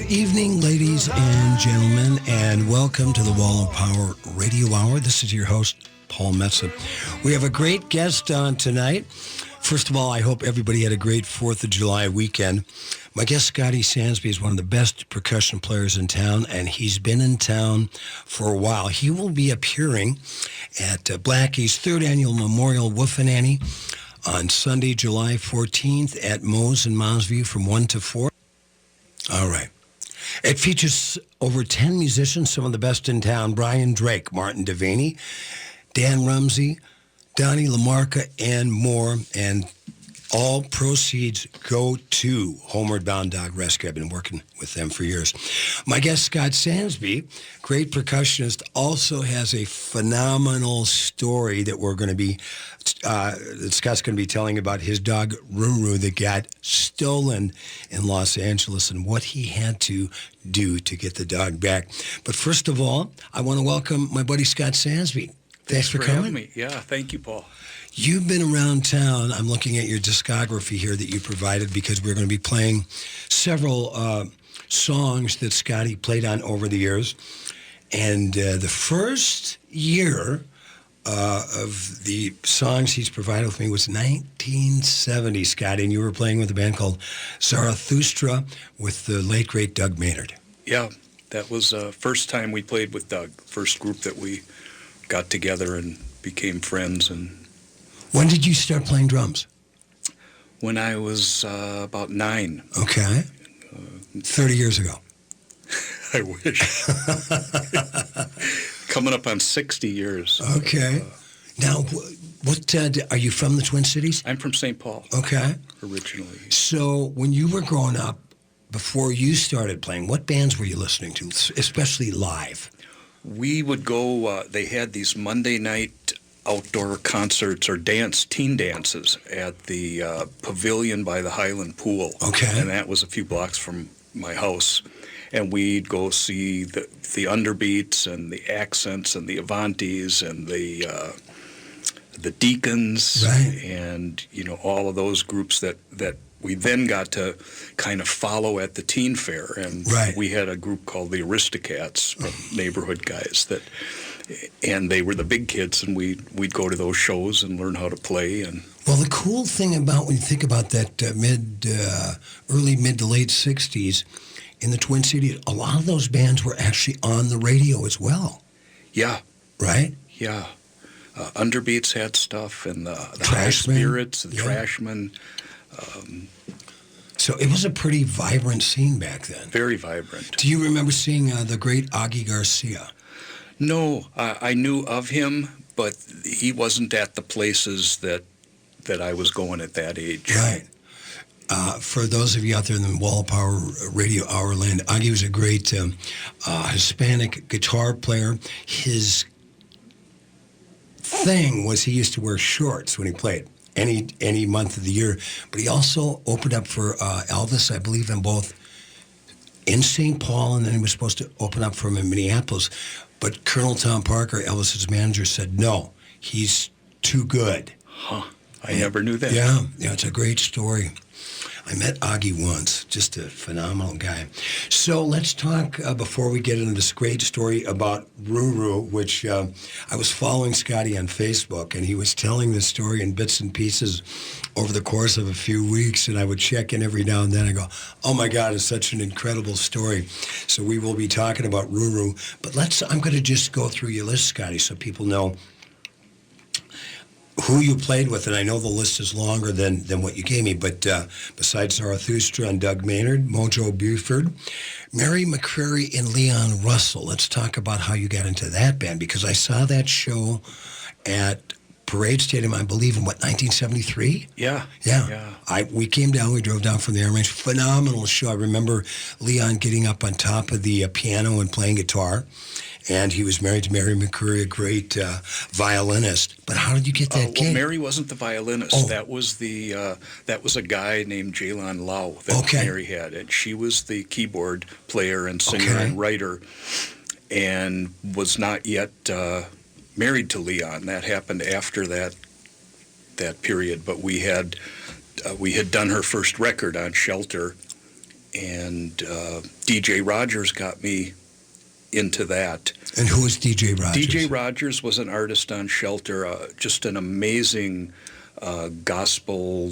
evening, ladies and gentlemen, and welcome to the Wall of Power Radio Hour. This is your host, Paul Metsa. We have a great guest on tonight. First of all, I hope everybody had a great 4th of July weekend. My guest, Scotty Sansby, is one of the best percussion players in town, and he's been in town for a while. He will be appearing at Blackie's 3rd Annual Memorial Woofananny on Sunday, July 14th at Moe's in Moundsview from 1 to 4. All right. It features over 10 musicians, some of the best in town: Brian Drake, Martin Devaney, Dan Rumsey, Donnie LaMarca, and more. And all proceeds go to Homeward Bound Dog Rescue. I've been working with them for years. My guest, Scott Sansby, great percussionist, also has a phenomenal story that we're going to be, that Scott's going to be telling about his dog, Ruru, that got stolen in Los Angeles and what he had to do to get the dog back. But first of all, I want to welcome my buddy, Scott Sansby. Thanks for coming. Having me. Yeah, thank you, Paul. You've been around town. I'm looking at your discography here that you provided because we're going to be playing several songs that Scotty played on over the years. And the first year of the songs he's provided with me was 1970, Scotty, and you were playing with a band called Zarathustra with the late, great Doug Maynard. Yeah, that was the first time we played with Doug, first group that we got together and became friends. And when did you start playing drums? When I was about 9. Okay. 30 years ago. I wish. Coming up on 60 years. Okay. Now, what are you from the Twin Cities? I'm from St. Paul. Okay. Originally. So when you were growing up, before you started playing, what bands were you listening to, especially live? We would go, they had these Monday night outdoor concerts or teen dances at the pavilion by the Highland Pool. Okay. And that was a few blocks from my house. And we'd go see the Underbeats and the Accents and the Avantis and the Deacons. Right. And, all of those groups that we then got to kind of follow at the teen fair. And right. We had a group called the Aristocats, neighborhood guys, and they were the big kids, and we'd go to those shows and learn how to play. And well, the cool thing about when you think about that early mid to late 60s in the Twin Cities, a lot of those bands were actually on the radio as well. Yeah. Right? Yeah. Underbeats had stuff, and the High Trashmen. Spirits, the Yeah. Trashmen. So it was a pretty vibrant scene back then. Very vibrant. Do you remember seeing the great Augie Garcia? No, I knew of him, but he wasn't at the places that I was going at that age. Right. For those of you out there in the Wall of Power Radio Hour land, Augie was a great Hispanic guitar player. His thing was he used to wear shorts when he played any month of the year, but he also opened up for Elvis, I believe, in St. Paul, and then he was supposed to open up for him in Minneapolis. But Colonel Tom Parker, Elvis's manager, said, no, he's too good. Huh. I never knew that. Yeah, it's a great story. I met Augie once, just a phenomenal guy. So let's talk, before we get into this great story about Ruru, which I was following Scotty on Facebook, and he was telling this story in bits and pieces over the course of a few weeks, and I would check in every now and then. I go, oh my God, it's such an incredible story. So we will be talking about Ruru. But I'm going to just go through your list, Scotty, so people know who you played with, and I know the list is longer than what you gave me, but besides Zarathustra and Doug Maynard, Mojo Buford, Mary McCreary, and Leon Russell. Let's talk about how you got into that band, because I saw that show at Parade Stadium, I believe, in 1973? Yeah. We came down, we drove down from the Air Range. Phenomenal show. I remember Leon getting up on top of the piano and playing guitar. And he was married to Mary McCreary, a great violinist. But how did you get that gig? Well, Mary wasn't the violinist. Oh. That was a guy named Jaylon Lau that Mary had, and she was the keyboard player and singer and writer, and was not yet married to Leon. That happened after that period. But we had done her first record on Shelter, DJ Rogers got me into that. And who was DJ Rogers? DJ Rogers was an artist on Shelter, just an amazing gospel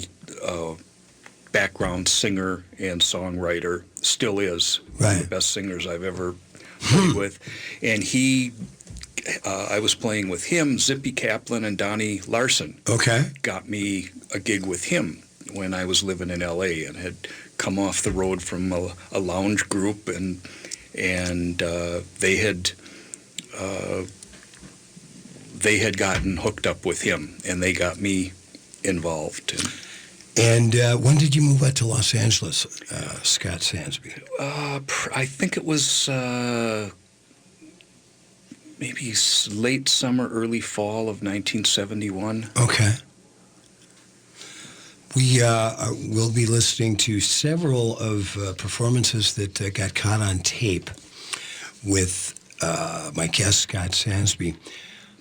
background singer and songwriter. Still is one of the best singers I've ever played with. And I was playing with him. Zippy Kaplan and Donnie Larson got me a gig with him when I was living in L.A. and had come off the road from a lounge group, and they had gotten hooked up with him, and they got me involved. And when did you move out to Los Angeles, Scott Sansby? I think it was maybe late summer, early fall of 1971. Okay. We will be listening to several of performances that got caught on tape with my guest, Scott Sansby.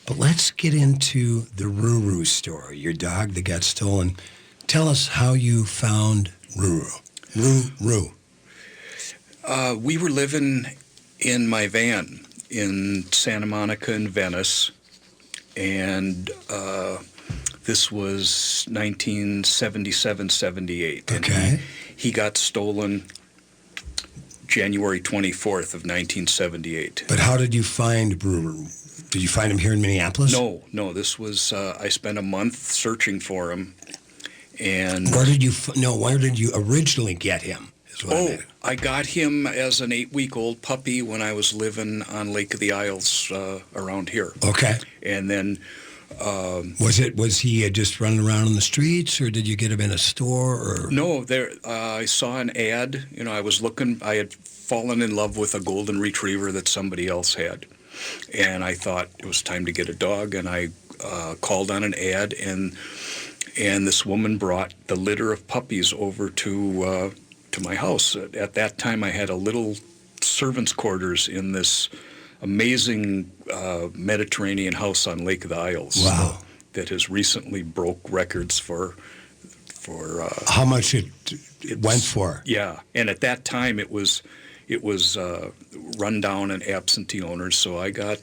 But let's get into the Ruru story, your dog that got stolen. Tell us how you found Ruru. Ruru. We were living in my van in Santa Monica and Venice, and this was 1977-78. Okay. He got stolen January 24th of 1978. But how did you find Ruru? Did you find him here in Minneapolis? No. This was, I spent a month searching for him. And where did you originally get him? I got him as an 8-week-old puppy when I was living on Lake of the Isles around here. Okay. And then was he just running around in the streets, or did you get him in a store? Or no, I saw an ad. I was looking. I had fallen in love with a golden retriever that somebody else had, and I thought it was time to get a dog. And I called on an ad, and this woman brought the litter of puppies over to my house. At that time, I had a little servants' quarters in this amazing Mediterranean house on Lake of the Isles. Wow. That has recently broke records for how much it went for. Yeah, and at that time it was run down and absentee owners, so I got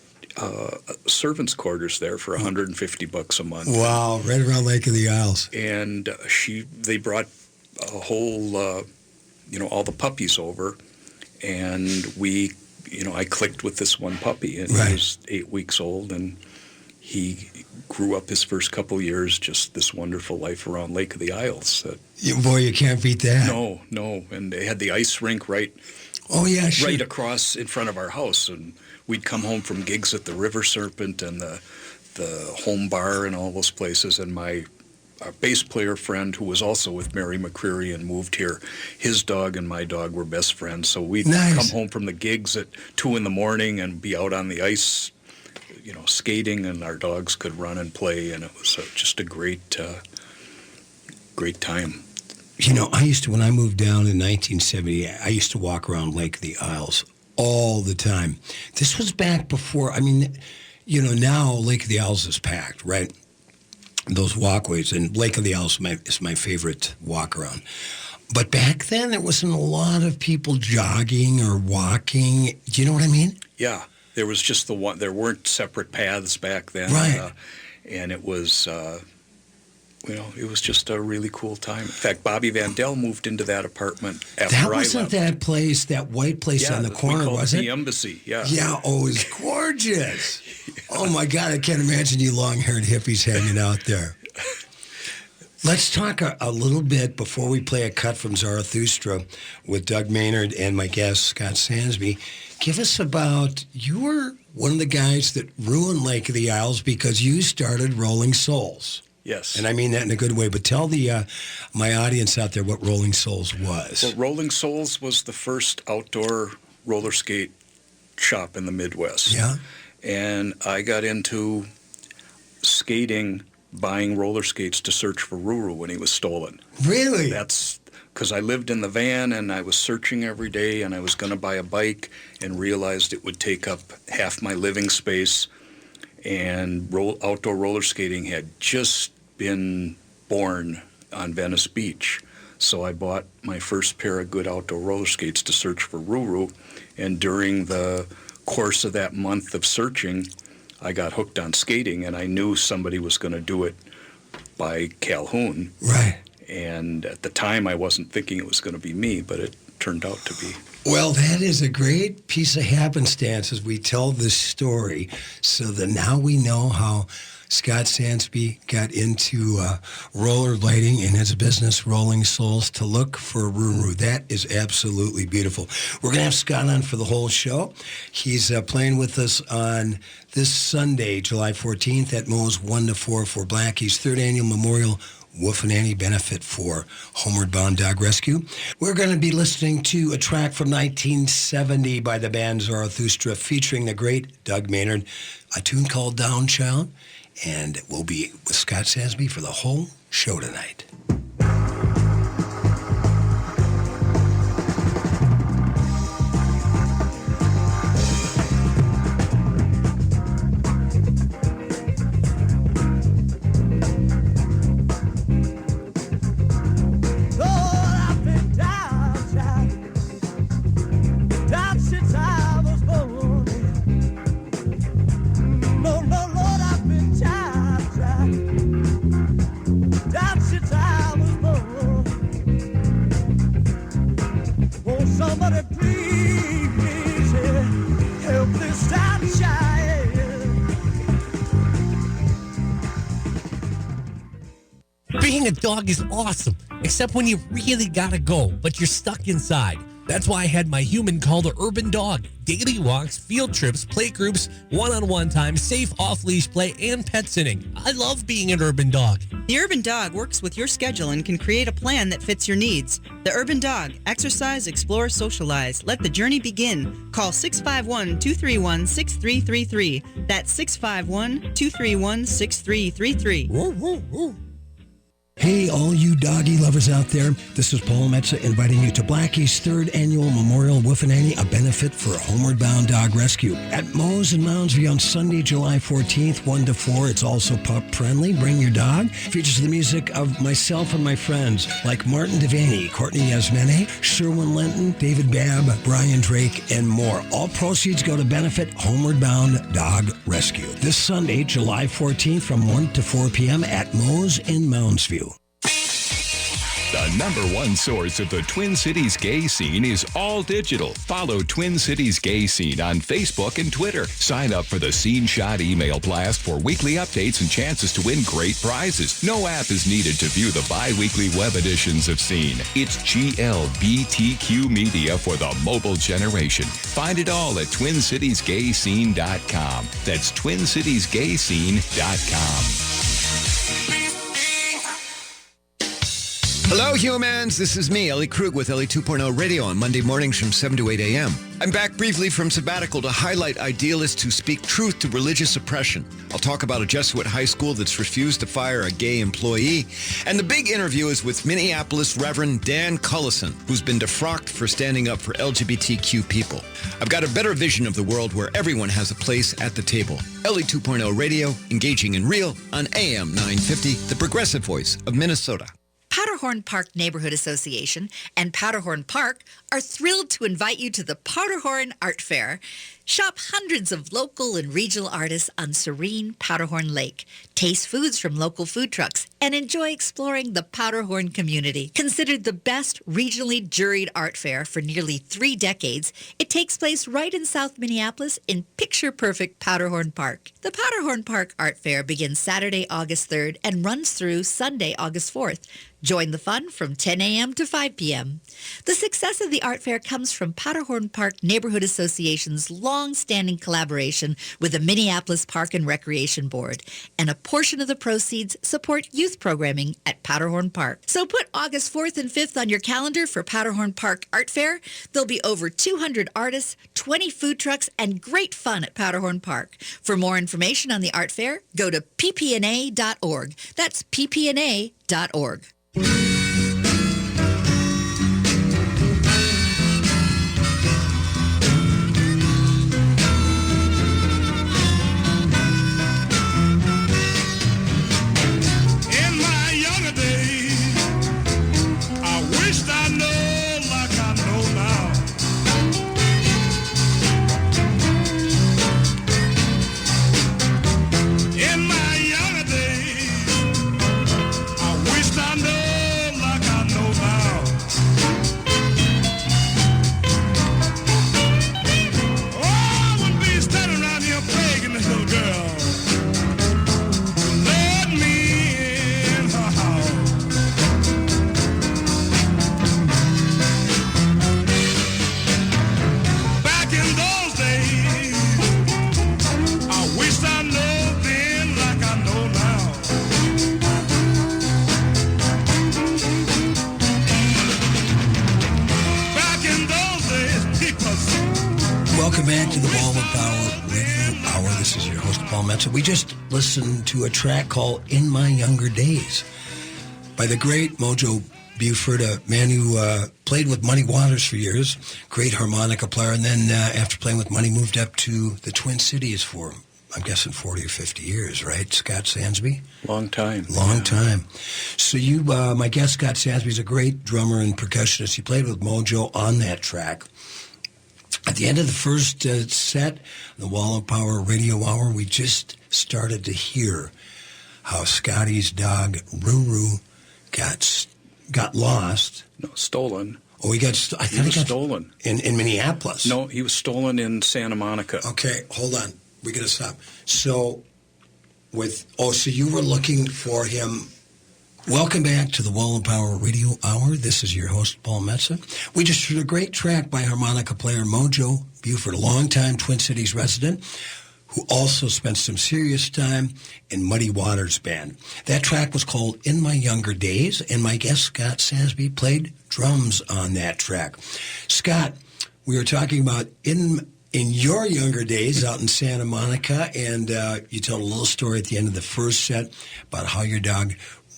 servants' quarters there for $150 a month. Wow, right around Lake of the Isles. And they brought a whole all the puppies over, and I clicked with this one puppy, and he was 8 weeks old, and he grew up his first couple years just this wonderful life around Lake of the Isles. Boy, you can't beat that. No, and they had the ice rink right across in front of our house, and we'd come home from gigs at the River Serpent and the Home Bar and all those places, and my bass player friend, who was also with Mary McCreary and moved here, his dog and my dog were best friends. So we'd come home from the gigs at 2 a.m. and be out on the ice, skating, and our dogs could run and play, and it was just a great time. When I moved down in 1970, I used to walk around Lake of the Isles all the time. This was back before, now Lake of the Isles is packed, right? Those walkways, and Lake of the Isles is my favorite walk around. But back then, there wasn't a lot of people jogging or walking. Do you know what I mean? Yeah, there was just the one. There weren't separate paths back then, right? And it was, it was just a really cool time. In fact, Bobby Vandell moved into that apartment after I left. That wasn't that place, that white place on the corner, was it? The Embassy, yeah. Yeah, it was gorgeous. Oh, my God, I can't imagine you long-haired hippies hanging out there. Let's talk a little bit before we play a cut from Zarathustra with Doug Maynard and my guest, Scott Sansby. Give us you were one of the guys that ruined Lake of the Isles because you started Rolling Souls. Yes. And I mean that in a good way, but tell my audience out there what Rolling Souls was. Well, Rolling Souls was the first outdoor roller skate shop in the Midwest. Yeah. And I got into skating, buying roller skates to search for Ruru when he was stolen. Really? That's because I lived in the van and I was searching every day, and I was going to buy a bike and realized it would take up half my living space. And outdoor roller skating had just been born on Venice Beach. So I bought my first pair of good outdoor roller skates to search for Ruru, and during the course of that month of searching, I got hooked on skating, and I knew somebody was going to do it by Calhoun. Right. And at the time, I wasn't thinking it was going to be me, but it turned out to be. Well, that is a great piece of happenstance as we tell this story, so that now we know how Scott Sansby got into rollerblading in his business, Rolling Souls, to look for Ruru. That is absolutely beautiful. We're going to have Scott on for the whole show. He's playing with us on this Sunday, July 14th at Moe's 1 to 4 for Blackie's 3rd Annual Memorial Wolf and Annie benefit for Homeward Bound Dog Rescue. We're going to be listening to a track from 1970 by the band Zarathustra featuring the great Doug Maynard, a tune called Down Child. And we'll be with Scott Sansby for the whole show tonight. Being a dog is awesome, except when you really gotta go, but you're stuck inside. That's why I had my human called the Urban Dog. Daily walks, field trips, play groups, one-on-one time, safe off-leash play, and pet sitting. I love being an Urban Dog. The Urban Dog works with your schedule and can create a plan that fits your needs. The Urban Dog. Exercise, explore, socialize. Let the journey begin. Call 651-231-6333. That's 651-231-6333. Woo, woo, woo. Hey, all you doggy lovers out there, this is Paul Metza inviting you to Blackie's 3rd Annual Memorial Wolf and Annie, a benefit for Homeward Bound Dog Rescue. At Moe's in Moundsview on Sunday, July 14th, 1 to 4. It's also pup-friendly. Bring your dog. Features the music of myself and my friends like Martin Devaney, Courtney Yasmene, Sherwin Linton, David Babb, Brian Drake, and more. All proceeds go to benefit Homeward Bound Dog Rescue. This Sunday, July 14th from 1 to 4 p.m. at Moe's in Moundsview. The #1 source of the Twin Cities gay scene is all digital. Follow Twin Cities Gay Scene on Facebook and Twitter. Sign up for the Scene Shot email blast for weekly updates and chances to win great prizes. No app is needed to view the bi-weekly web editions of Scene. It's GLBTQ media for the mobile generation. Find it all at TwinCitiesGayScene.com. That's TwinCitiesGayScene.com. Hello, humans. This is me, Ellie Krug, with Ellie 2.0 Radio on Monday mornings from 7 to 8 a.m. I'm back briefly from sabbatical to highlight idealists who speak truth to religious oppression. I'll talk about a Jesuit high school that's refused to fire a gay employee. And the big interview is with Minneapolis Reverend Dan Cullison, who's been defrocked for standing up for LGBTQ people. I've got a better vision of the world where everyone has a place at the table. Ellie 2.0 Radio, engaging and real on AM 950, the progressive voice of Minnesota. Powderhorn Park Neighborhood Association and Powderhorn Park are thrilled to invite you to the Powderhorn Art Fair. Shop hundreds of local and regional artists on serene Powderhorn Lake. Taste foods from local food trucks and enjoy exploring the Powderhorn community. Considered the best regionally juried art fair for nearly 3 decades, it takes place right in South Minneapolis in picture-perfect Powderhorn Park. The Powderhorn Park Art Fair begins Saturday, August 3rd and runs through Sunday, August 4th. Join the fun from 10 a.m. to 5 p.m. The success of the art fair comes from Powderhorn Park Neighborhood Association's long-standing collaboration with the Minneapolis Park and Recreation Board, and a portion of the proceeds support youth programming at Powderhorn Park. So put August 4th and 5th on your calendar for Powderhorn Park Art Fair. There'll be over 200 artists, 20 food trucks, and great fun at Powderhorn Park. For more information on the art fair, go to ppna.org. That's ppna.org. In my younger days, I Welcome back to the Wall of Power Radio Hour. This is your host, Paul Metsa. We just listened to a track called In My Younger Days by the great Mojo Buford, a man who played with Muddy Waters for years, great harmonica player, and then after playing with Muddy, moved up to the Twin Cities for, I'm guessing, 40 or 50 years, right, Scott Sansby? Long time. Long time. So you, my guest, Scott Sansby, is a great drummer and percussionist. He played with Mojo on that track. At the end of the first set, the Wall of Power Radio Hour, we just started to hear how Scotty's dog, Ruru, got lost. No, stolen. Oh, he got stolen. In Minneapolis? No, he was stolen in Santa Monica. Okay, hold on. We got to stop. So, so you were looking for him. Welcome back to the Wall of Power Radio Hour. This is your host, Paul Metsa. We just heard a great track by harmonica player Mojo Buford, a longtime Twin Cities resident who also spent some serious time in Muddy Waters Band. That track was called In My Younger Days, and my guest, Scott Sansby, played drums on that track. Scott, we were talking about in your younger days out in Santa Monica, and you told a little story at the end of the first set about how your dog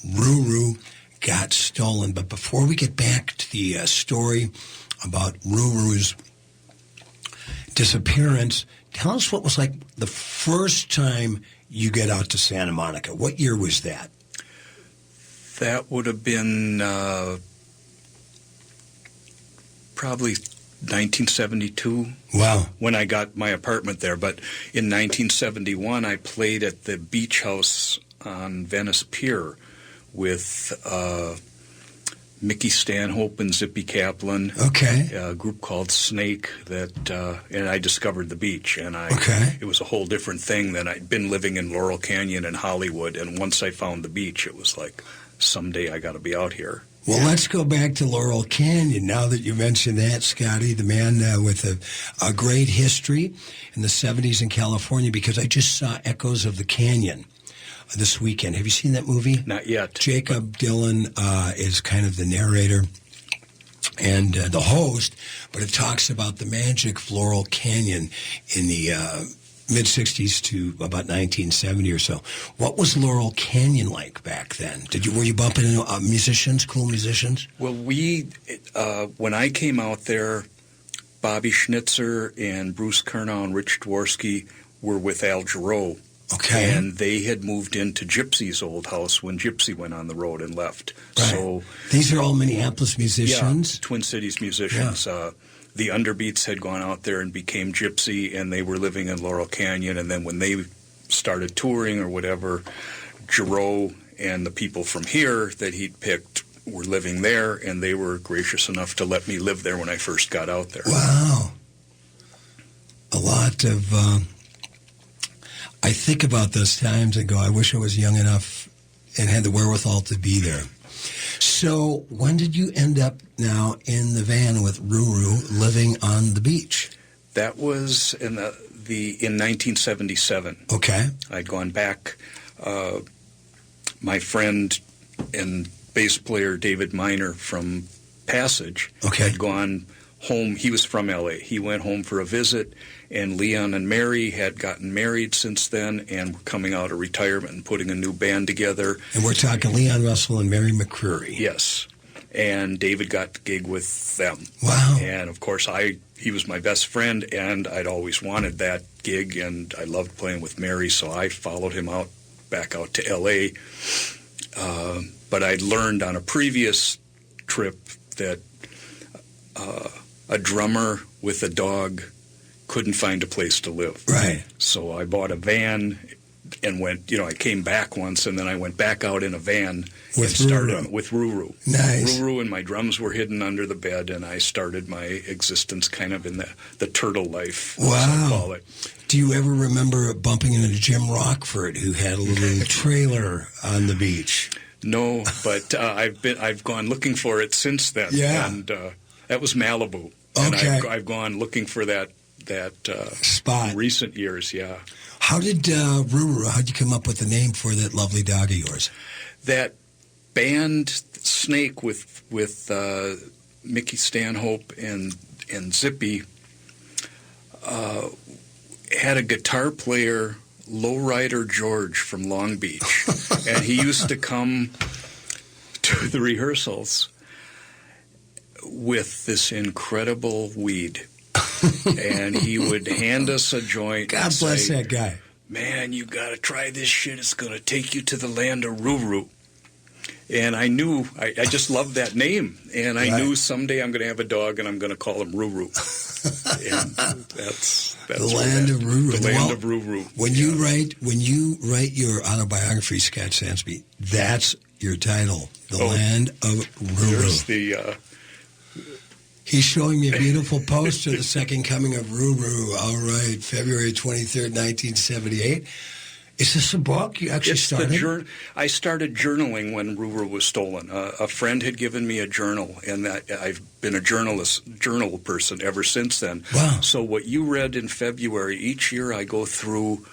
Ruru got stolen. But before we get back to the story about Ruru's disappearance, tell us what was like the first time you get out to Santa Monica. What year was that? That would have been probably 1972. Wow. When I got my apartment there. But in 1971, I played at the beach house on Venice Pier with Mickey Stanhope and Zippy Kaplan. Okay. A group called Snake and I discovered the beach. And it was a whole different thing than I'd been living in Laurel Canyon and Hollywood. And once I found the beach, it was like, someday I got to be out here. Well, let's go back to Laurel Canyon. Now that you mentioned that, Scotty, the man with a great history in the 70s in California, because I just saw Echoes of the Canyon this weekend. Have you seen that movie? Not yet. Jacob Dylan is kind of the narrator and the host, but it talks about the magic of Laurel Canyon in the mid-'60s to about 1970 or so. What was Laurel Canyon like back then? Were you bumping into musicians, cool musicians? Well, when I came out there, Bobby Schnitzer and Bruce Kurnow and Rich Dworsky were with Al Jarreau. Okay. And they had moved into Gypsy's old house when Gypsy went on the road and left. Right. So these are all Minneapolis musicians? Yeah, Twin Cities musicians. Yeah. The Underbeats had gone out there and became Gypsy, and they were living in Laurel Canyon. And then when they started touring or whatever, Jarreau and the people from here that he'd picked were living there, and they were gracious enough to let me live there when I first got out there. Wow. A lot of... I think about those times and go, I wish I was young enough and had the wherewithal to be there. So when did you end up now in the van with Ruru living on the beach? That was in 1977. Okay. I'd gone back. My friend and bass player David Miner from Passage had gone home. He was from L.A. He went home for a visit, and Leon and Mary had gotten married since then and were coming out of retirement and putting a new band together. And we're talking Leon Russell and Mary McCreary. Yes. And David got the gig with them. Wow. And, of course, he was my best friend, and I'd always wanted that gig, and I loved playing with Mary, so I followed him back out to L.A. But I'd learned on a previous trip that a drummer with a dog couldn't find a place to live. Right. So I bought a van and went, I came back once, and then I went back out in a van with and started with Ruru. Nice. Ruru and my drums were hidden under the bed, and I started my existence kind of in the turtle life, wow. as I call it. Do you ever remember bumping into Jim Rockford, who had a little trailer on the beach? No, but I've gone looking for it since then. Yeah. And that was Malibu. Okay. And I've gone looking for that spot. Recent years, yeah. How'd you come up with the name for that lovely dog of yours? That band Snake with Mickey Stanhope and Zippy, had a guitar player, Lowrider George from Long Beach, and he used to come to the rehearsals with this incredible weed. And he would hand us a joint. God bless that guy. Man, you got to try this shit. It's going to take you to the land of Ruru. And I knew, I just loved that name. And I knew someday I'm going to have a dog and I'm going to call him Ruru. And that's the land of Ruru. The land of Ruru. When you write your autobiography, Scott Sansby, that's your title. The land of Ruru. There's the... He's showing me a beautiful poster, The Second Coming of Ruru. All right, February 23rd, 1978. Is this a book you actually started? I started journaling when Ruru was stolen. A friend had given me a journal, and I've been a journal person ever since then. Wow. So what you read in February, each year I go through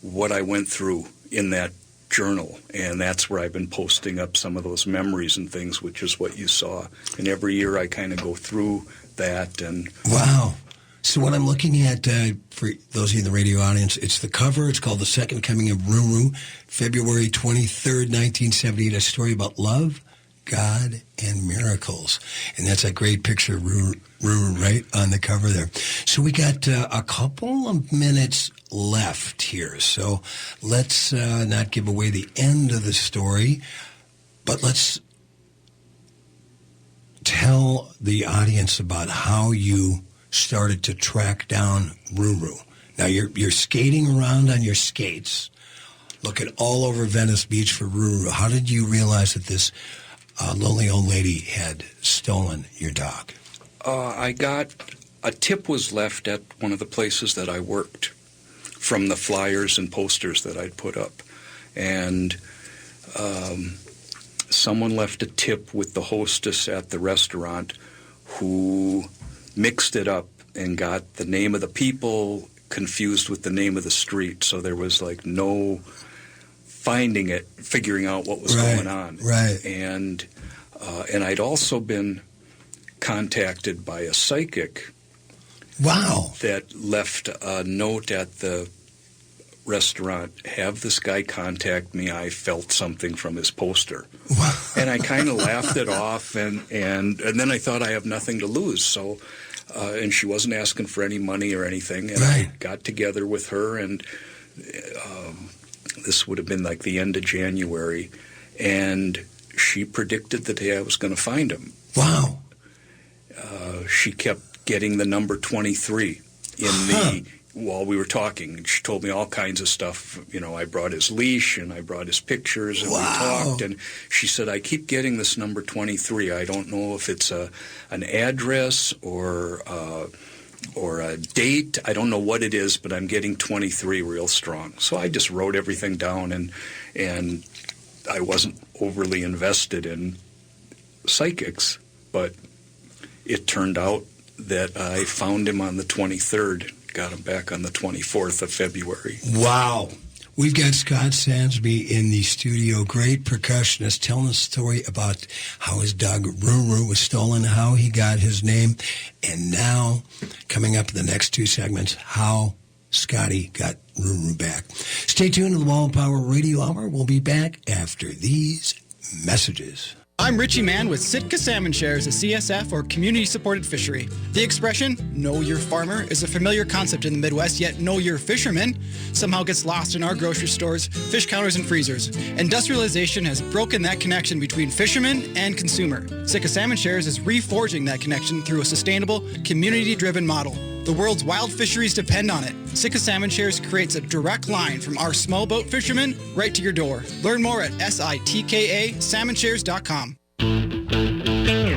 what I went through in that journal, and that's where I've been posting up some of those memories and things, which is what you saw. And every year I kind of go through that. And wow. So what I'm looking at, for those of you in the radio audience, it's the cover. It's called The Second Coming of Ruru, February 23rd, 1978, a story about love, God, and miracles. And that's a great picture of Ruru right on the cover there. So we got a couple of minutes left here. So let's not give away the end of the story, but let's tell the audience about how you started to track down Ruru. Now you're skating around on your skates, looking all over Venice Beach for Ruru. How did you realize that this lonely old lady had stolen your dog? A tip was left at one of the places that I worked from the flyers and posters that I'd put up. And someone left a tip with the hostess at the restaurant who mixed it up and got the name of the people confused with the name of the street. So there was like no figuring out what was going on. Right. And I'd also been contacted by a psychic. Wow. That left a note at the restaurant, have this guy contact me. I felt something from his poster. Wow. And I kind of laughed it off, and then I thought I have nothing to lose. So, and she wasn't asking for any money or anything. And I got together with her, and this would have been like the end of January, and she predicted the day I was going to find him. Wow. She kept getting the number 23 while we were talking. And she told me all kinds of stuff. You know, I brought his leash and I brought his pictures, and we talked. And she said, I keep getting this number 23. I don't know if it's an address or a date. I don't know what it is, but I'm getting 23 real strong. So I just wrote everything down, and I wasn't overly invested in psychics, but it turned out that I found him on the 23rd, got him back on the 24th of February. Wow. We've got Scott Sansby in the studio, great percussionist, telling a story about how his dog Ruru was stolen, how he got his name, and now, coming up in the next two segments, how Scotty got Ruru back. Stay tuned to the Wall of Power Radio Hour. We'll be back after these messages. I'm Richie Mann with Sitka Salmon Shares, a CSF or community-supported fishery. The expression, know your farmer, is a familiar concept in the Midwest, yet know your fisherman somehow gets lost in our grocery stores, fish counters, and freezers. Industrialization has broken that connection between fisherman and consumer. Sitka Salmon Shares is reforging that connection through a sustainable, community-driven model. The world's wild fisheries depend on it. Sitka Salmon Shares creates a direct line from our small boat fishermen right to your door. Learn more at SITKASalmonshares.com.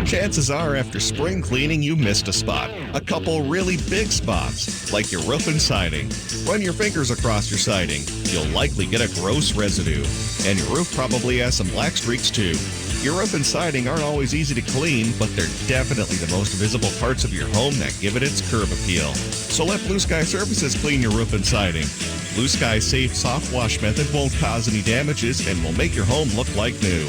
Chances are after spring cleaning you missed a spot. A couple really big spots, like your roof and siding. Run your fingers across your siding. You'll likely get a gross residue. And your roof probably has some black streaks too. Your roof and siding aren't always easy to clean, but they're definitely the most visible parts of your home that give it its curb appeal. So let Blue Sky Services clean your roof and siding. Blue Sky's safe soft wash method won't cause any damages and will make your home look like new.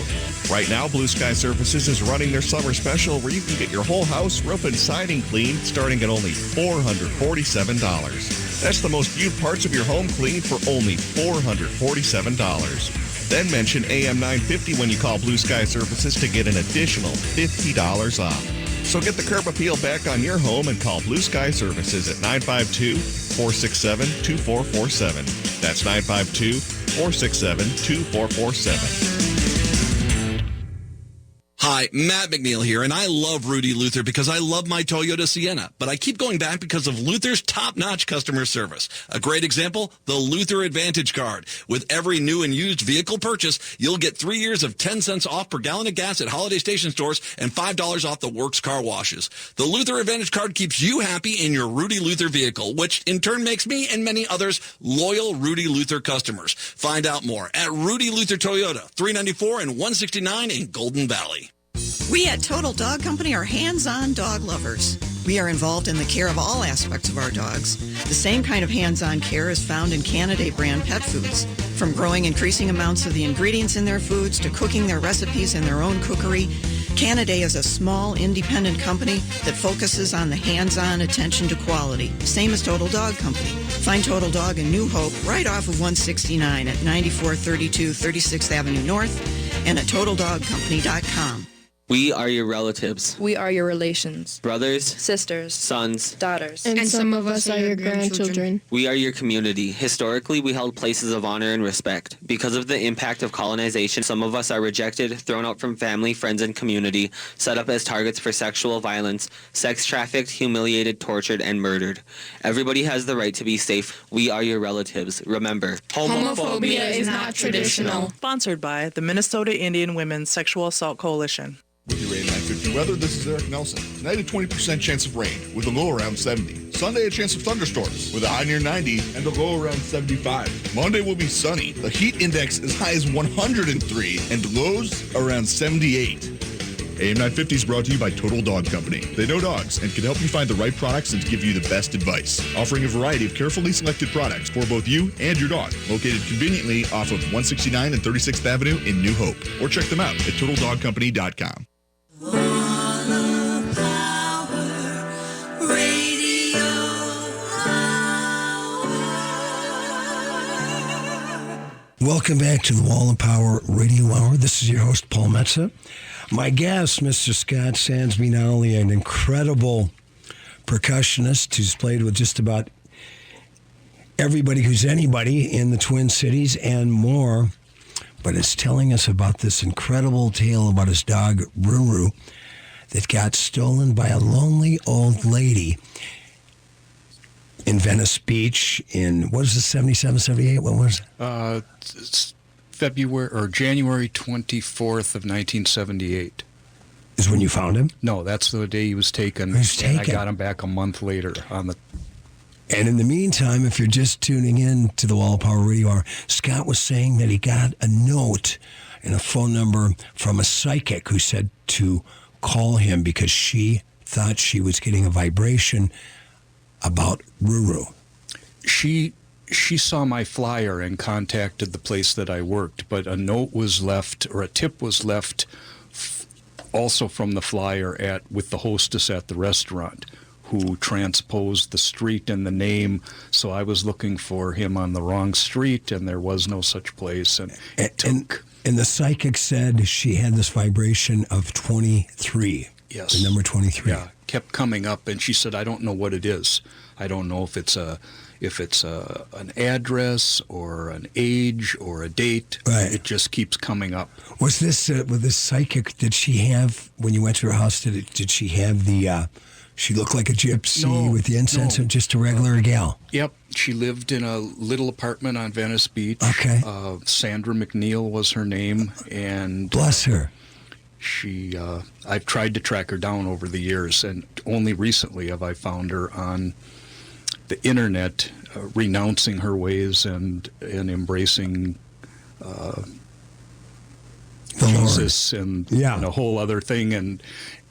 Right now, Blue Sky Services is running their summer special where you can get your whole house, roof, and siding cleaned starting at only $447. That's the most viewed parts of your home cleaned for only $447. Then mention AM 950 when you call Blue Sky Services to get an additional $50 off. So get the curb appeal back on your home and call Blue Sky Services at 952-467-2447. That's 952-467-2447. Hi, Matt McNeil here, and I love Rudy Luther because I love my Toyota Sienna, but I keep going back because of Luther's top-notch customer service. A great example, the Luther Advantage Card. With every new and used vehicle purchase, you'll get 3 years of 10 cents off per gallon of gas at Holiday Station stores and $5 off the Works car washes. The Luther Advantage Card keeps you happy in your Rudy Luther vehicle, which in turn makes me and many others loyal Rudy Luther customers. Find out more at Rudy Luther Toyota, 394 and 169 in Golden Valley. We at Total Dog Company are hands-on dog lovers. We are involved in the care of all aspects of our dogs. The same kind of hands-on care is found in Canidae brand pet foods. From growing increasing amounts of the ingredients in their foods to cooking their recipes in their own cookery, Canidae is a small, independent company that focuses on the hands-on attention to quality, same as Total Dog Company. Find Total Dog in New Hope right off of 169 at 9432 36th Avenue North and at TotalDogCompany.com. We are your relatives. We are your relations. Brothers, sisters, sons, daughters. And some of us are your grandchildren. We are your community. Historically, we held places of honor and respect. Because of the impact of colonization, some of us are rejected, thrown out from family, friends, and community, set up as targets for sexual violence, sex trafficked, humiliated, tortured, and murdered. Everybody has the right to be safe. We are your relatives. Remember, homophobia is not traditional. Sponsored by the Minnesota Indian Women's Sexual Assault Coalition. With your AM 950 weather, this is Eric Nelson. Tonight a 20% chance of rain with a low around 70. Sunday a chance of thunderstorms with a high near 90 and a low around 75. Monday will be sunny. The heat index as high as 103 and lows around 78. AM 950 is brought to you by Total Dog Company. They know dogs and can help you find the right products and give you the best advice. Offering a variety of carefully selected products for both you and your dog. Located conveniently off of 169 and 36th Avenue in New Hope. Or check them out at TotalDogCompany.com. Welcome back to the Wall of Power Radio Hour. This is your host, Paul Metza. My guest, Mr. Scott Sansby, not only an incredible percussionist who's played with just about everybody who's anybody in the Twin Cities and more, but is telling us about this incredible tale about his dog, Ruru, that got stolen by a lonely old lady in Venice Beach in, what is it, 77, 78? What was it? It's February or January 24th of 1978. Is when you found him? No, that's the day he was taken. And I got him back a month later on the... And in the meantime, if you're just tuning in to the Wall of Power Radio Hour, Scott was saying that he got a note and a phone number from a psychic who said to call him because she thought she was getting a vibration about Ruru. She saw my flyer and contacted the place that I worked, but a note was left, or a tip was left also from the flyer with the hostess at the restaurant, who transposed the street and the name, so I was looking for him on the wrong street, and there was no such place, and the psychic said she had this vibration of 23. Yes. The number 23. Yeah, kept coming up, and she said, I don't know what it is. I don't know if it's an address or an age or a date. Right. It just keeps coming up. Was this with this psychic? Did she have, when you went to her house? Did she have the? She looked like a gypsy with the incense, or just a regular gal? Yep, she lived in a little apartment on Venice Beach. Okay. Sandra McNeil was her name, and bless her. I've tried to track her down over the years, and only recently have I found her on the internet, renouncing her ways and embracing Jesus and a whole other thing, and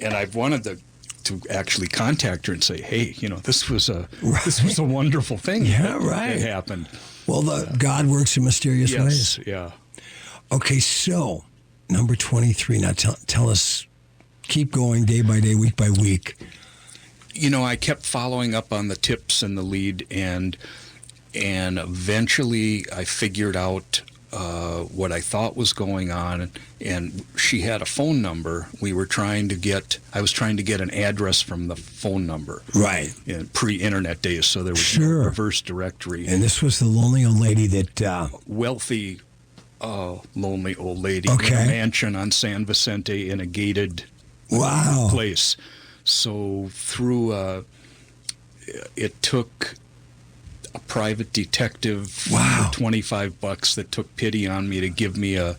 I've wanted to actually contact her and say, hey, this was a wonderful thing that happened. Well, God works in mysterious ways. Yeah. Okay, so number 23. Now tell us, keep going day by day, week by week. You know, I kept following up on the tips and the lead, and eventually I figured out what I thought was going on, and she had a phone number. I was trying to get an address from the phone number. Right. In pre-internet days, so there was no reverse directory. And this was the lonely old lady that... wealthy, lonely old lady in a mansion on San Vicente in a gated place. So through, it took a private detective for $25 that took pity on me to give me an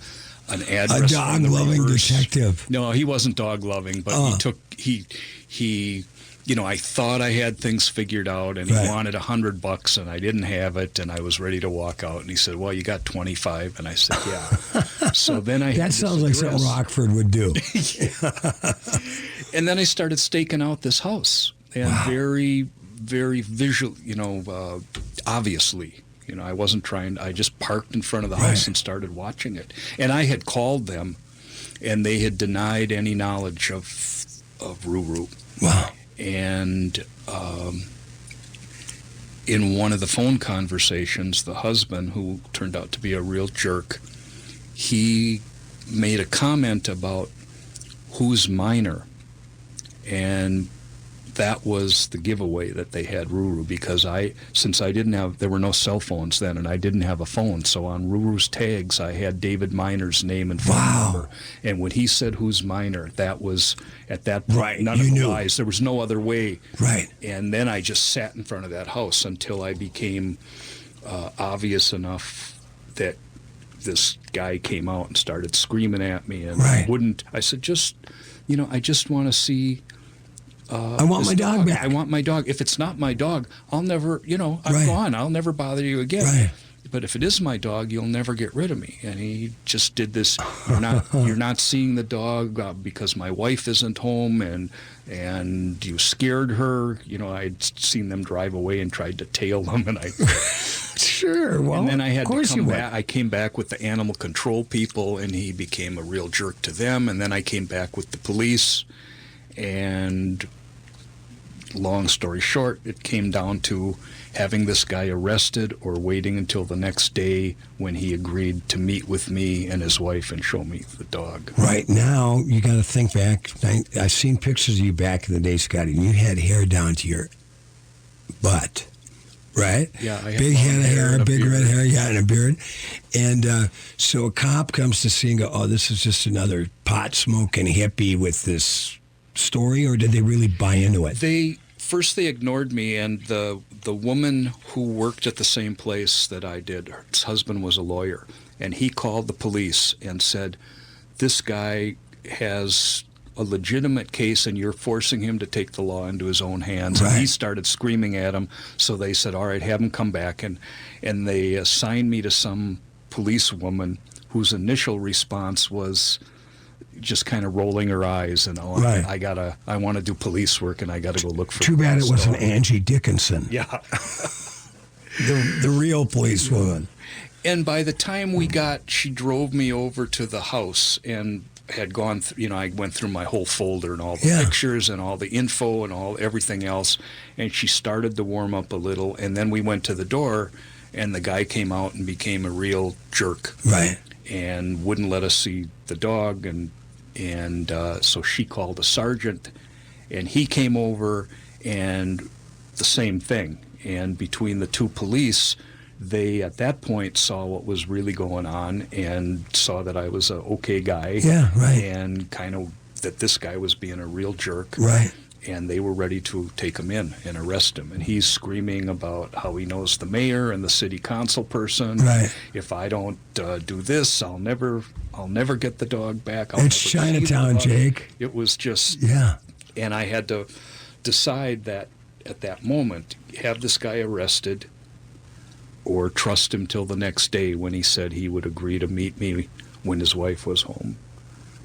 address. A dog-loving detective. No, he wasn't dog-loving, but he you know, I thought I had things figured out, and he wanted $100, and I didn't have it, and I was ready to walk out, and he said, "Well, you got 25," and I said, "Yeah." So then that sounds like something Rockford would do. And then I started staking out this house, and very, very visual. You know, obviously, you know, I just parked in front of the house and started watching it, and I had called them, and they had denied any knowledge of Ruru. Wow. And in one of the phone conversations, the husband, who turned out to be a real jerk, he made a comment about who's minor. And that was the giveaway that they had Ruru, because since there were no cell phones then, and I didn't have a phone, so on Ruru's tags I had David Minor's name and phone number. And when he said who's minor, that was at that point none of the lies. There was no other way. Right. And then I just sat in front of that house until I became obvious enough that this guy came out and started screaming at me, and I said, I just want to see. I want my dog back. I want my dog. If it's not my dog, I'll never, I'm gone. I'll never bother you again. Right. But if it is my dog, you'll never get rid of me. And he just did this. You're not seeing the dog because my wife isn't home, and you scared her. You know, I'd seen them drive away and tried to tail them, and I. Sure. Well, and then I had to come back. I came back with the animal control people, and he became a real jerk to them. And then I came back with the police, and. Long story short, it came down to having this guy arrested or waiting until the next day when he agreed to meet with me and his wife and show me the dog. Right now, you got to think back. I've seen pictures of you back in the day, Scotty, and you had hair down to your butt, right? Yeah, I had big head of hair, big beard. red hair, and a beard. And so a cop comes to see and go, "Oh, this is just another pot smoking hippie with this story," or did they really buy into it? They ignored me, and the woman who worked at the same place that I did, her husband was a lawyer, and he called the police and said, "This guy has a legitimate case, and you're forcing him to take the law into his own hands." Right. And he started screaming at him, so they said, "All right, have him come back," and they assigned me to some policewoman whose initial response was just kind of rolling her eyes and I want to do police work, and I got to go look for. Too bad it wasn't Angie Dickinson. Yeah, the real policewoman. And by the time she drove me over to the house and had gone. I went through my whole folder and all the pictures and all the info and everything else, and she started to warm up a little, and then we went to the door, and the guy came out and became a real jerk. Right. And wouldn't let us see the dog, and so she called a sergeant, and he came over, and the same thing. And between the two police, they at that point saw what was really going on and saw that I was a okay guy. Yeah, right. And kind of that this guy was being a real jerk. Right. And they were ready to take him in and arrest him. And he's screaming about how he knows the mayor and the city council person. Right. If I don't do this, I'll never get the dog back. It's Chinatown, Jake. It was just. Yeah. And I had to decide that at that moment, have this guy arrested or trust him till the next day when he said he would agree to meet me when his wife was home.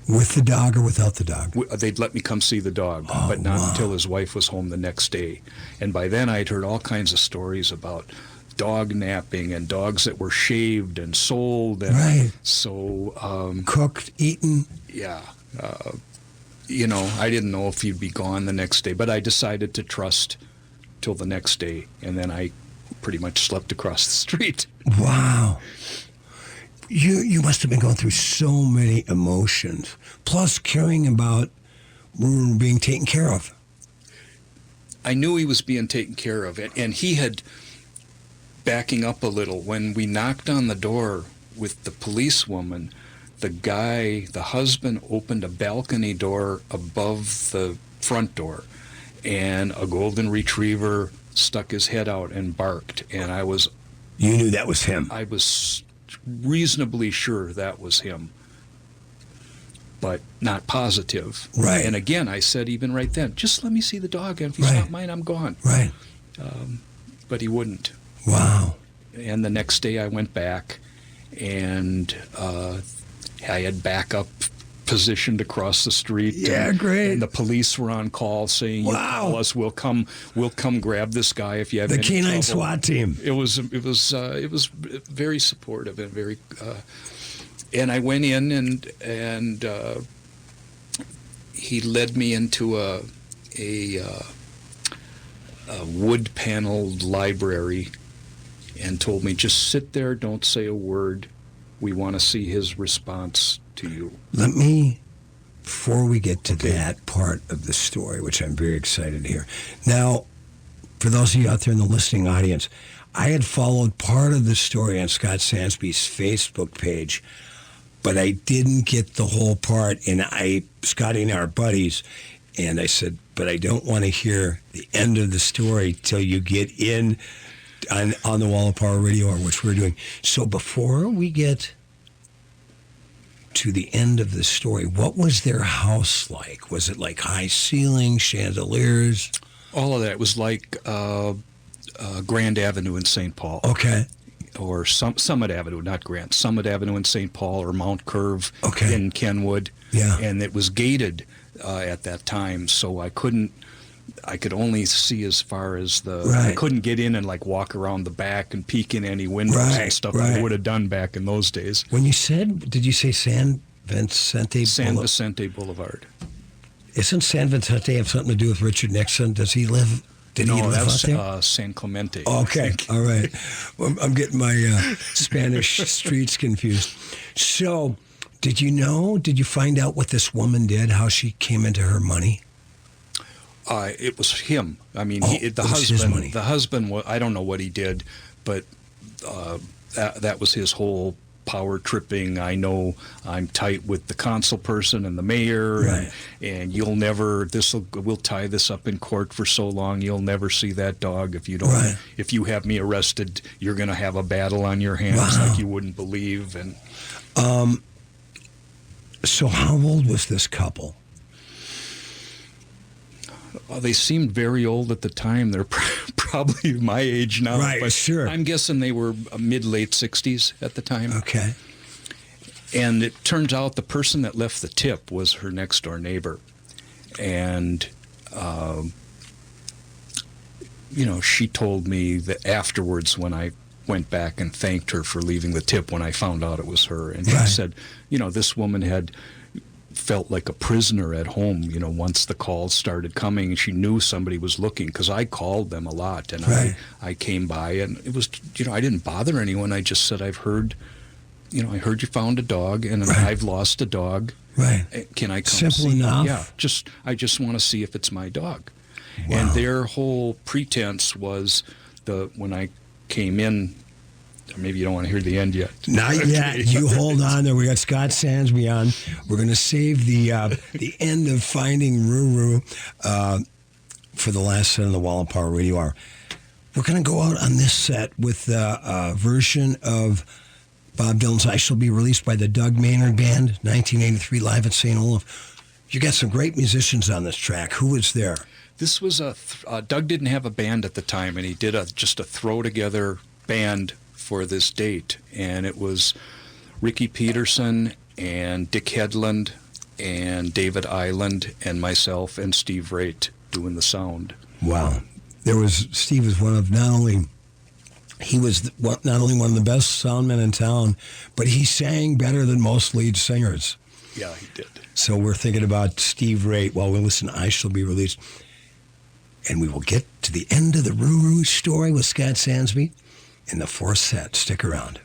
With the dog or without the dog? They'd let me come see the dog, but not until his wife was home the next day. And by then I'd heard all kinds of stories about dog napping and dogs that were shaved and sold. And right. So cooked, eaten. Yeah. I didn't know if you'd be gone the next day, but I decided to trust till the next day, and then I pretty much slept across the street. Wow. You must have been going through so many emotions, plus caring about Ruru being taken care of. I knew he was being taken care of, and he had, backing up a little, when we knocked on the door with the policewoman, the husband opened a balcony door above the front door, and a golden retriever stuck his head out and barked, and You knew that was him? I was reasonably sure that was him, but not positive. Right. And again, I said even right then, just let me see the dog, and if he's not mine, I'm gone. Right. But he wouldn't. Wow. And the next day I went back, and I had backup positioned across the street. Yeah, and, great. And the police were on call saying, "You call us, we'll come grab this guy if you have any trouble." The canine SWAT team. It was very supportive and very. And I went in and he led me into a wood-paneled library and told me, just sit there, don't say a word. We want to see his response to you. Let me, before we get to that part of the story, which I'm very excited to hear. Now, for those of you out there in the listening audience, I had followed part of the story on Scott Sansby's Facebook page, but I didn't get the whole part. And Scotty and I are buddies, and I said, but I don't want to hear the end of the story till you get in on the Wall of Power Radio Hour, which we're doing. So before we get to the end of the story, what was their house like? Was it like high ceiling, chandeliers? All of that. It was like Grand Avenue in St. Paul. Okay. Or Summit Avenue, not Grand. Summit Avenue in St. Paul, or Mount Curve in Kenwood. Yeah. And it was gated at that time, so I could only see as far as I couldn't get in and like walk around the back and peek in any windows and stuff I would have done back in those days. When you said, did you say San Vicente Boulevard? Isn't San Vicente have something to do with Richard Nixon? Does he live? Did he live out there? San Clemente. Okay, all right. Well, I'm getting my Spanish streets confused. So, did you find out what this woman did, how she came into her money? It was him. I mean, the husband. The husband. I don't know what he did, but that was his whole power tripping. I know I'm tight with the council person and the mayor, and you'll never. We'll tie this up in court for so long. You'll never see that dog if you don't. Right. If you have me arrested, you're going to have a battle on your hands like you wouldn't believe. And so, how old was this couple? They seemed very old at the time. They're probably my age now. Right, but sure. I'm guessing they were mid-late 60s at the time. Okay. And it turns out the person that left the tip was her next-door neighbor. And, she told me that afterwards when I went back and thanked her for leaving the tip when I found out it was her. And she said, this woman had felt like a prisoner at home, once the calls started coming, and she knew somebody was looking, because I called them a lot, and I came by, and it was, I didn't bother anyone. I just said, I heard you found a dog, and I've lost a dog. Right. Can I come Simple see enough. Yeah. I just want to see if it's my dog. Wow. And their whole pretense was when I came in. Maybe you don't want to hear the end yet. Not yet. You hold on there. We got Scott Sansby on. We're going to save the end of Finding Ruru for the last set of the Wall of Power Radio Hour. We're going to go out on this set with a version of Bob Dylan's I Shall Be Released by the Doug Maynard Band, 1983, live at St. Olaf. You got some great musicians on this track. Who was there? This was Doug didn't have a band at the time, and he did just a throw-together band for this date, and it was Ricky Peterson and Dick Hedlund and David Island and myself and Steve Raitt doing the sound. Wow. Steve was one of not only He was not only one of the best soundmen in town, but he sang better than most lead singers. Yeah, he did. So we're thinking about Steve Raitt while we listen to I Shall Be Released. And we will get to the end of the Rouge story with Scott Sansby in the fourth set. Stick around.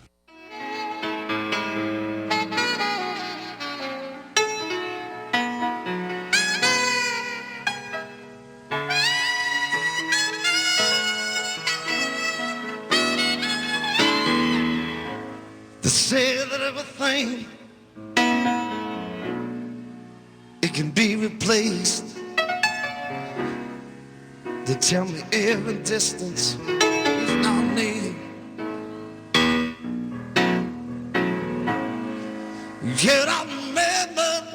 They say that everything, it can be replaced. They tell me every distance is not near. Yet I remember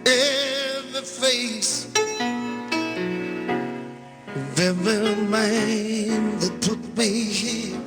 every face of every man that put me here.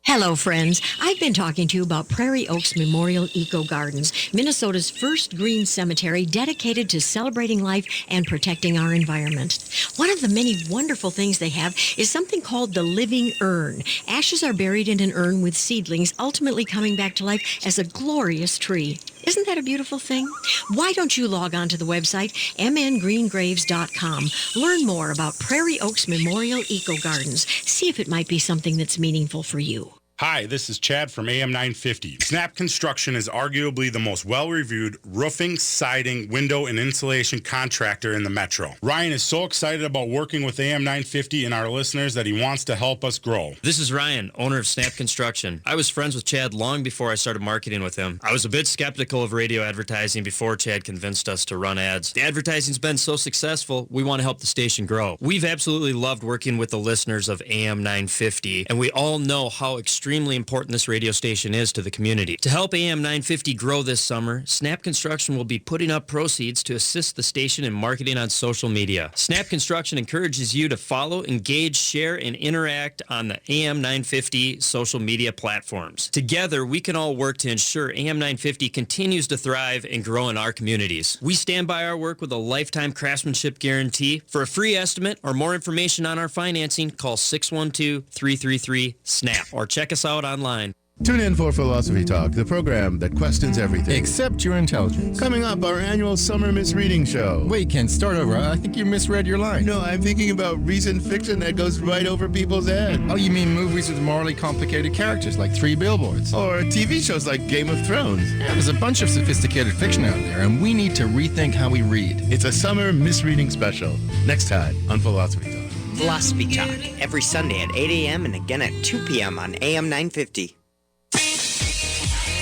Hello, friends. I've been talking to you about Prairie Oaks Memorial Eco Gardens, Minnesota's first green cemetery dedicated to celebrating life and protecting our environment. One of the many wonderful things they have is something called the living urn. Ashes are buried in an urn with seedlings ultimately coming back to life as a glorious tree. Isn't that a beautiful thing? Why don't you log on to the website mngreengraves.com. Learn more about Prairie Oaks Memorial Eco Gardens. See if it might be something that's meaningful for you. Hi, this is Chad from AM 950. Snap Construction is arguably the most well-reviewed roofing, siding, window, and insulation contractor in the metro. Ryan is so excited about working with AM 950 and our listeners that he wants to help us grow. This is Ryan, owner of Snap Construction. I was friends with Chad long before I started marketing with him. I was a bit skeptical of radio advertising before Chad convinced us to run ads. The advertising's been so successful, we want to help the station grow. We've absolutely loved working with the listeners of AM 950, and we all know how extremely important this radio station is to the community. To help AM 950 grow this summer, Snap Construction will be putting up proceeds to assist the station in marketing on social media. Snap Construction encourages you to follow, engage, share, and interact on the AM 950 social media platforms. Together, we can all work to ensure AM 950 continues to thrive and grow in our communities. We stand by our work with a lifetime craftsmanship guarantee. For a free estimate or more information on our financing, call 612-333-SNAP or check us out online. Tune in for Philosophy Talk, the program that questions everything except your intelligence. Coming up, our annual summer misreading show. Wait, Ken, start over. I think you misread your line. No, I'm thinking about recent fiction that goes right over people's heads. Oh, you mean movies with morally complicated characters like 3 Billboards? Or TV shows like Game of Thrones. Yeah, there's a bunch of sophisticated fiction out there, and we need to rethink how we read. It's a summer misreading special. Next time on Philosophy Talk. Philosophy Talk, every Sunday at 8 a.m. and again at 2 p.m. on AM 950.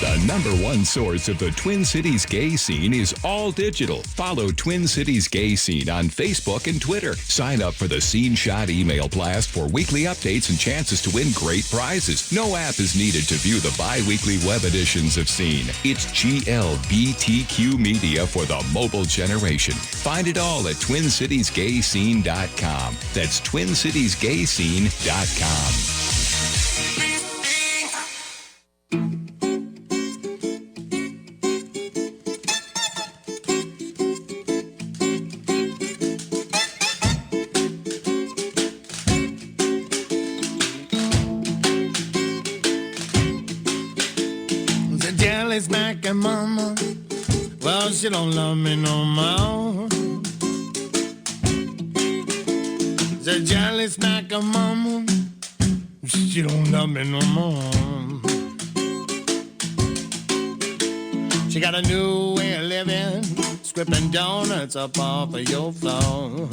The #1 source of the Twin Cities gay scene is all digital. Follow Twin Cities Gay Scene on Facebook and Twitter. Sign up for the Scene Shot email blast for weekly updates and chances to win great prizes. No app is needed to view the bi-weekly web editions of Scene. It's GLBTQ media for the mobile generation. Find it all at TwinCitiesGayScene.com. That's TwinCitiesGayScene.com. Back and mama, well, she don't love me no more. The jealous back and mama, she don't love me no more. She got a new way of living, scripting donuts up off of your floor.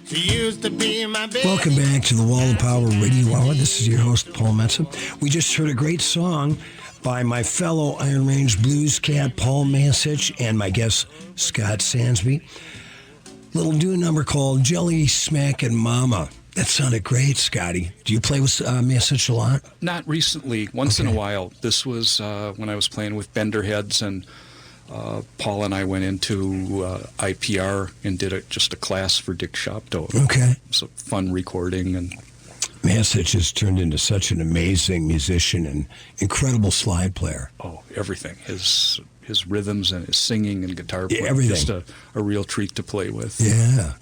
She used to be my baby. Welcome back to the Wall of Power Radio Hour. This is your host, Paul Metsa. We just heard a great song by my fellow Iron Range Blues cat, Paul Masich, and my guest, Scott Sansby. Little new number called Jelly Smackin' Mama. That sounded great, Scotty. Do you play with Masich a lot? Not recently. Once in a while. This was when I was playing with Benderheads, and Paul and I went into IPR and did just a class for Dick Shopto. Okay. It was a fun recording. And Masich has turned into such an amazing musician and incredible slide player. Oh, everything. His his rhythms and his singing and guitar playing. Everything. Just a real treat to play with. Yeah.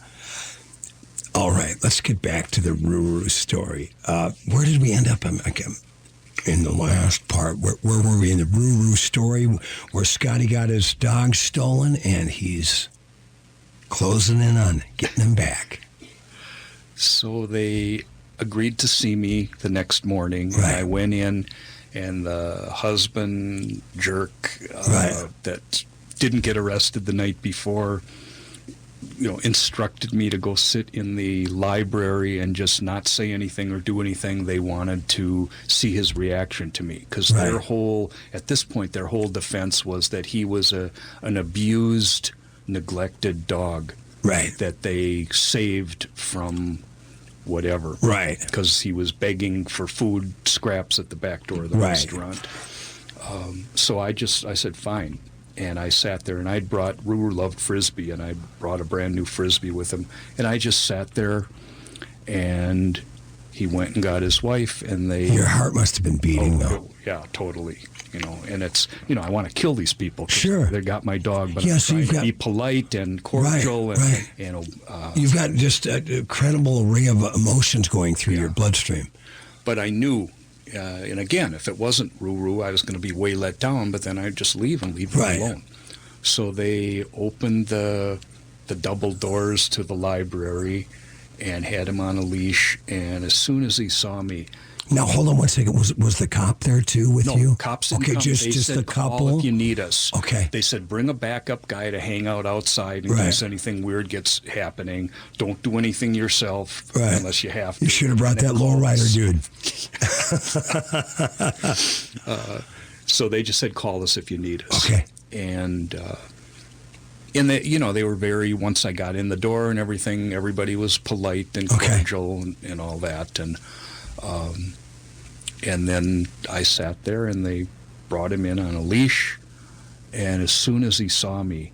All right, let's get back to the Ruru story. Where did we end up? In the last part, where were we in the Ruru story, where Scotty got his dog stolen and he's closing in on getting him back? So they agreed to see me the next morning. Right. I went in, and the husband jerk that didn't get arrested the night before, instructed me to go sit in the library and just not say anything or do anything. They wanted to see his reaction to me, because at this point, their whole defense was that he was an abused, neglected dog. Right. That they saved from whatever. Right. Because he was begging for food scraps at the back door of the restaurant. So I said, fine. And I sat there, and Ruru loved Frisbee, and I brought a brand new Frisbee with him. And I just sat there, and he went and got his wife, and they... Your heart must have been beating, though. Yeah, totally. And it's, I want to kill these people. Sure. They got my dog, but I'm trying to be polite and cordial. You've got just a incredible array of emotions going through your bloodstream. But I knew, and again, if it wasn't Ruru, I was going to be way let down, but then I'd just leave him alone. So they opened the double doors to the library and had him on a leash, and as soon as he saw me... Now, hold on one second. Was the cop there, too, with you? No, cops didn't come. Just said, the couple? Call if you need us. Okay. They said, bring a backup guy to hang out outside in case anything weird gets happening. Don't do anything yourself unless you have to. You should have brought that lowrider dude. So they just said, call us if you need us. Okay. And... they were very, once I got in the door and everything, everybody was polite and cordial and all that. And then I sat there, and they brought him in on a leash. And as soon as he saw me,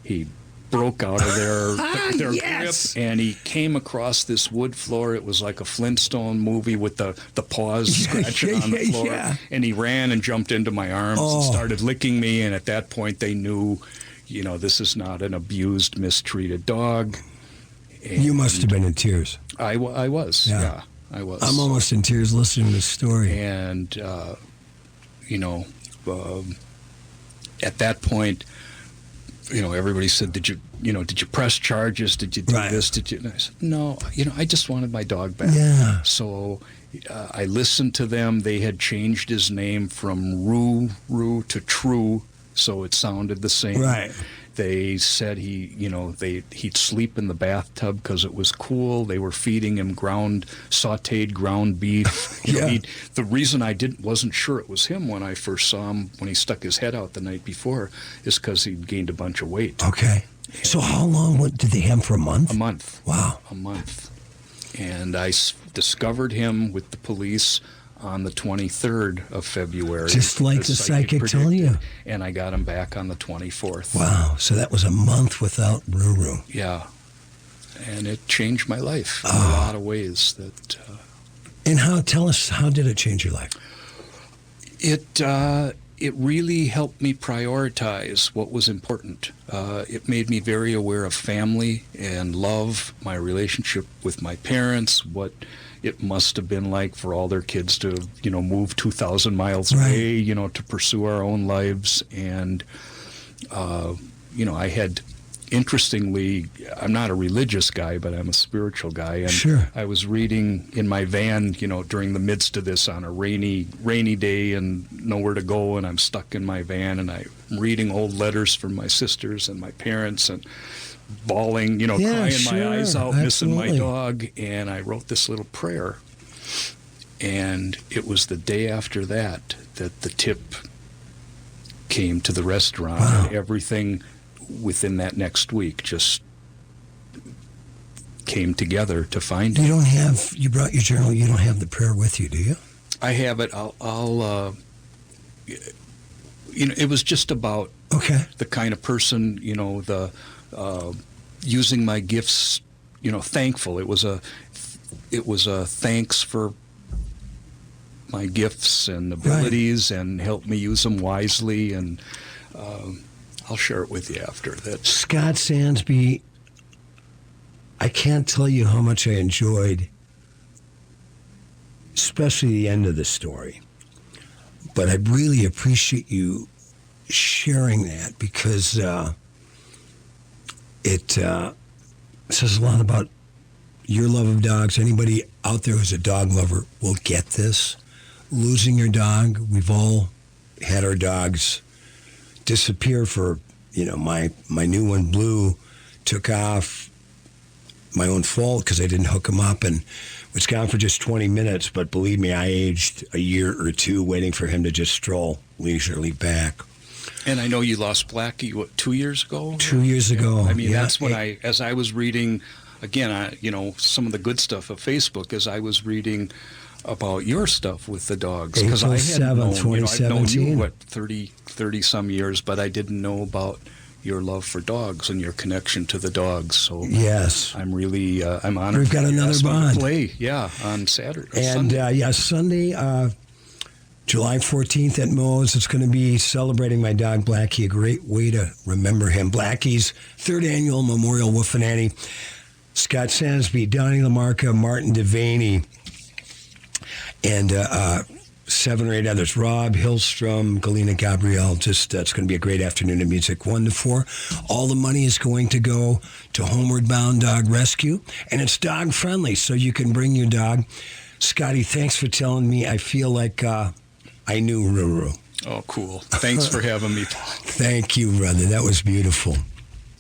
he broke out of their grip, and he came across this wood floor. It was like a Flintstone movie with the paws scratching on the floor. Yeah. And he ran and jumped into my arms and started licking me. And at that point, they knew... this is not an abused, mistreated dog. And you must have been in tears. I was, yeah, I was. I'm almost in tears listening to this story. And, at that point, everybody said, did you press charges? Did you do this? And I said, no, I just wanted my dog back. Yeah. So I listened to them. They had changed his name from Ruru to True, so it sounded the same. Right. They said he'd sleep in the bathtub because it was cool. They were feeding him sautéed ground beef. The reason I wasn't sure it was him when I first saw him when he stuck his head out the night before is because he'd gained a bunch of weight. Okay. So how long did they have him for a month? A month. Wow. A month. And I discovered him with the police on the 23rd of February. Just like the psychic told you. And I got him back on the 24th. Wow. So that was a month without Ruru. Yeah. And it changed my life in a lot of ways. And tell us, how did it change your life? It really helped me prioritize what was important. It made me very aware of family and love, my relationship with my parents, what it must have been like for all their kids to, move 2,000 miles away, to pursue our own lives. And, I had, interestingly, I'm not a religious guy, but I'm a spiritual guy. And I was reading in my van, during the midst of this on a rainy day and nowhere to go, and I'm stuck in my van, and I'm reading old letters from my sisters and my parents and bawling, crying my eyes out, missing my dog. And I wrote this little prayer. And it was the day after that the tip came to the restaurant. Wow. And everything within that next week just came together to find him. You brought your journal, you don't have the prayer with you, do you? I have it. I'll it was just about the kind of person, using my gifts, thankful. It was a thanks for my gifts and abilities and help me use them wisely. And I'll share it with you after that. Scott Sansby, I can't tell you how much I enjoyed, especially the end of the story. But I really appreciate you sharing that because it says a lot about your love of dogs. Anybody out there who's a dog lover will get this. Losing your dog, we've all had our dogs disappear for, my new one, Blue, took off my own fault because I didn't hook him up and was gone for just 20 minutes. But believe me, I aged a year or two waiting for him to just stroll leisurely back. And I know you lost Blackie, 2 years ago? 2 years ago. I mean, that's when as I was reading, again, some of the good stuff of Facebook, as I was reading about your stuff with the dogs. Because I had known, I've known you, 30 some years, but I didn't know about your love for dogs and your connection to the dogs. So yes, I'm really, I'm honored. We've got another bond. Play, on Saturday. And Sunday, July 14th at Moe's, it's going to be celebrating my dog Blackie, a great way to remember him. Blackie's third annual Memorial Woofananny. Scott Sansby, Donnie LaMarca, Martin Devaney, and 7 or 8 others. Rob Hillstrom, Galina Gabrielle. It's going to be a great afternoon of music, 1 to 4. All the money is going to go to Homeward Bound Dog Rescue, and it's dog friendly, so you can bring your dog. Scotty, thanks for telling me. I feel like I knew Ruru. Oh, cool. Thanks for having me. Thank you, brother. That was beautiful.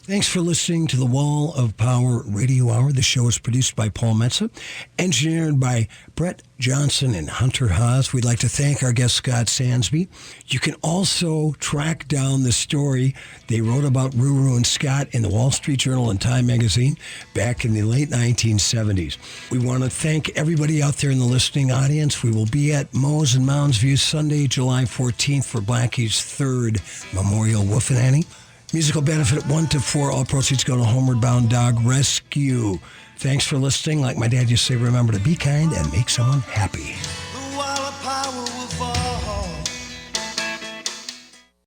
Thanks for listening to the Wall of Power Radio Hour. The show is produced by Paul Metza, engineered by Brett Johnson and Hunter Haas. We'd like to thank our guest, Scott Sansby. You can also track down the story they wrote about Ruru and Scott in the Wall Street Journal and Time Magazine back in the late 1970s. We want to thank everybody out there in the listening audience. We will be at Moe's in Mounds View Sunday, July 14th for Blackie's third Memorial Woofananny. Musical benefit 1 to 4. All proceeds go to Homeward Bound Dog Rescue. Thanks for listening. Like my dad used to say, remember to be kind and make someone happy. The wall of power will fall.